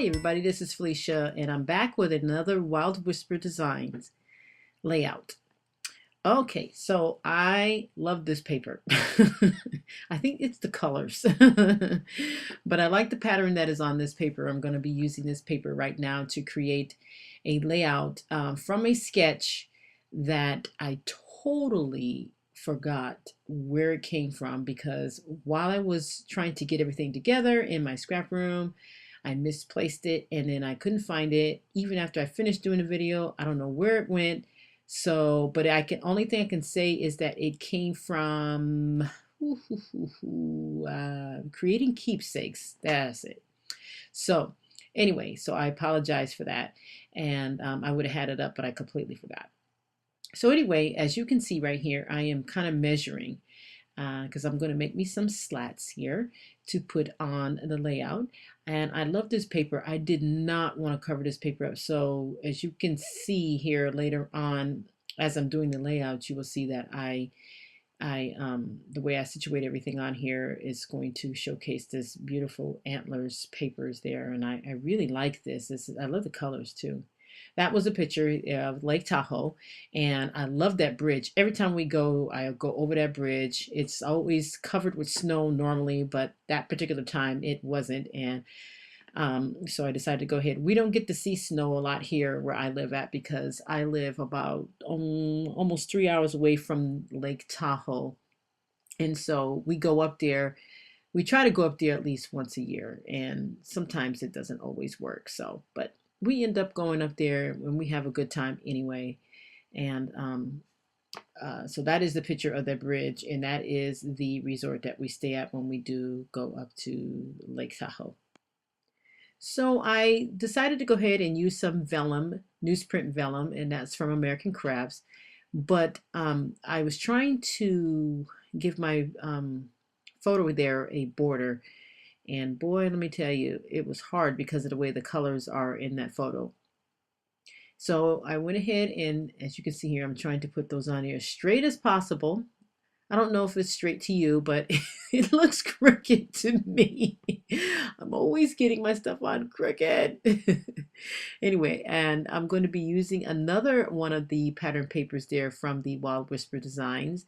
Hi everybody, this is Felicia and I'm back with another Wild Whisper Designs layout. Okay, so I love this paper. I think it's the colors, but I like the pattern that is on this paper. I'm going to be using this paper right now to create a layout from a sketch that I totally forgot where it came from because while I was trying to get everything together in my scrap room, I misplaced it and then I couldn't find it. Even after I finished doing the video, I don't know where it went. So, but only thing I can say is that it came from creating keepsakes. That's it. So anyway, so I apologize for that. And I would have had it up, but I completely forgot. So anyway, as you can see right here, I am kind of measuring because I'm going to make me some slats here to put on the layout. And I love this paper. I did not want to cover this paper up. So as you can see here later on, as I'm doing the layout, you will see that the way I situate everything on here is going to showcase this beautiful antlers papers there. And I really like this. I love the colors too. That was a picture of Lake Tahoe, and I love that bridge. Every time we go, I go over that bridge. It's always covered with snow normally, but that particular time it wasn't, and so I decided to go ahead. We don't get to see snow a lot here where I live at because I live about almost 3 hours away from Lake Tahoe, and so we go up there. We try to go up there at least once a year, and sometimes it doesn't always work. So, but we end up going up there when we have a good time anyway. And so that is the picture of the bridge, and that is the resort that we stay at when we do go up to Lake Tahoe. So I decided to go ahead and use some vellum, newsprint vellum, and that's from American Crafts. But I was trying to give my photo there a border. And boy, let me tell you, it was hard because of the way the colors are in that photo. So I went ahead and, as you can see here, I'm trying to put those on here as straight as possible. I don't know if it's straight to you, but it looks crooked to me. I'm always getting my stuff on crooked. Anyway, and I'm going to be using another one of the pattern papers there from the Wild Whisper Designs.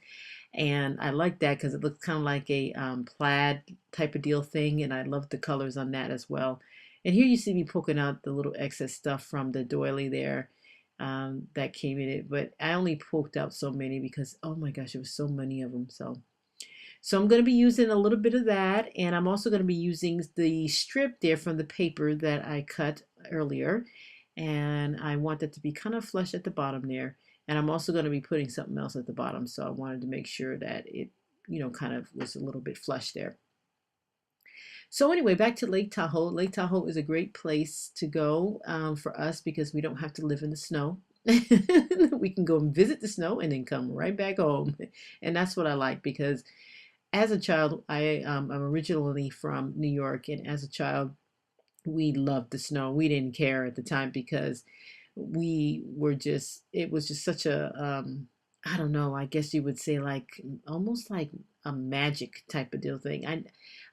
And I like that because it looks kind of like a plaid type of deal thing. And I love the colors on that as well. And here you see me poking out the little excess stuff from the doily there that came in it. But I only poked out so many because, oh my gosh, there was so many of them. So I'm going to be using a little bit of that. And I'm also going to be using the strip there from the paper that I cut earlier. And I want it to be kind of flush at the bottom there. And I'm also going to be putting something else at the bottom. So I wanted to make sure that it, kind of was a little bit flush there. So anyway, back to Lake Tahoe. Lake Tahoe is a great place to go for us because we don't have to live in the snow. We can go and visit the snow and then come right back home. And that's what I like because as a child, I'm originally from New York. And as a child, we loved the snow. We didn't care at the time because it was just such a, I don't know, I guess you would say like almost like a magic type of deal thing.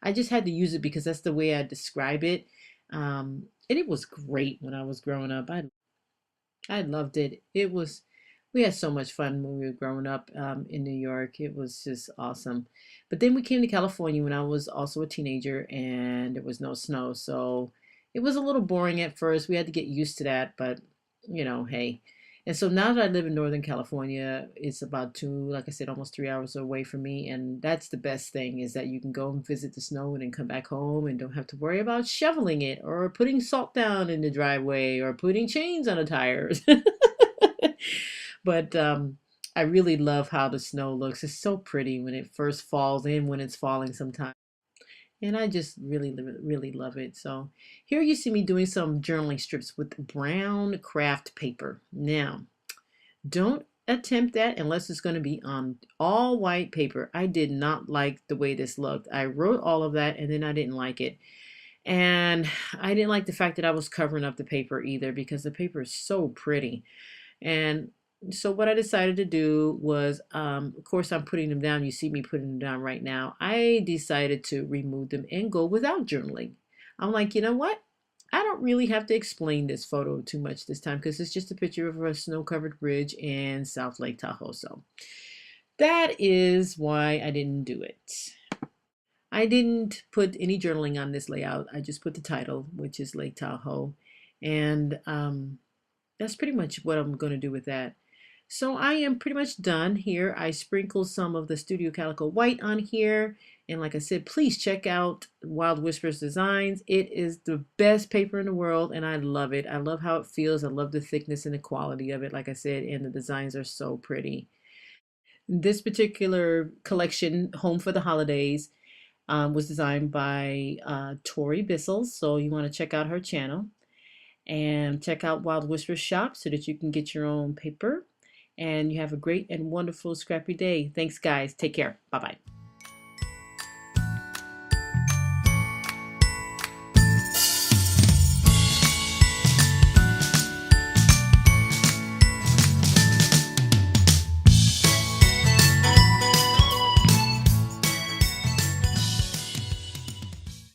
I just had to use it because that's the way I describe it. And it was great when I was growing up. I loved it. We had so much fun when we were growing up in New York. It was just awesome. But then we came to California when I was also a teenager and there was no snow. So it was a little boring at first. We had to get used to that, but hey. And so now that I live in Northern California, it's about like I said, almost 3 hours away from me. And that's the best thing is that you can go and visit the snow and then come back home and don't have to worry about shoveling it or putting salt down in the driveway or putting chains on the tires. But I really love how the snow looks. It's so pretty when it first falls and when it's falling sometimes. And I just really, really love it. So here you see me doing some journaling strips with brown craft paper. Now, don't attempt that unless it's going to be on all white paper. I did not like the way this looked. I wrote all of that and then I didn't like it. And I didn't like the fact that I was covering up the paper either because the paper is so pretty. And so what I decided to do was, of course, I'm putting them down. You see me putting them down right now. I decided to remove them and go without journaling. I'm like, you know what? I don't really have to explain this photo too much this time because it's just a picture of a snow-covered bridge in South Lake Tahoe. So that is why I didn't do it. I didn't put any journaling on this layout. I just put the title, which is Lake Tahoe. And that's pretty much what I'm going to do with that. So I am pretty much done here. I sprinkled some of the Studio Calico White on here. And like I said, please check out Wild Whispers Designs. It is the best paper in the world and I love it. I love how it feels. I love the thickness and the quality of it, like I said, and the designs are so pretty. This particular collection, Home for the Holidays, was designed by Tori Bissell. So you want to check out her channel and check out Wild Whispers Shop so that you can get your own paper. And you have a great and wonderful scrappy day. Thanks, guys. Take care. Bye bye.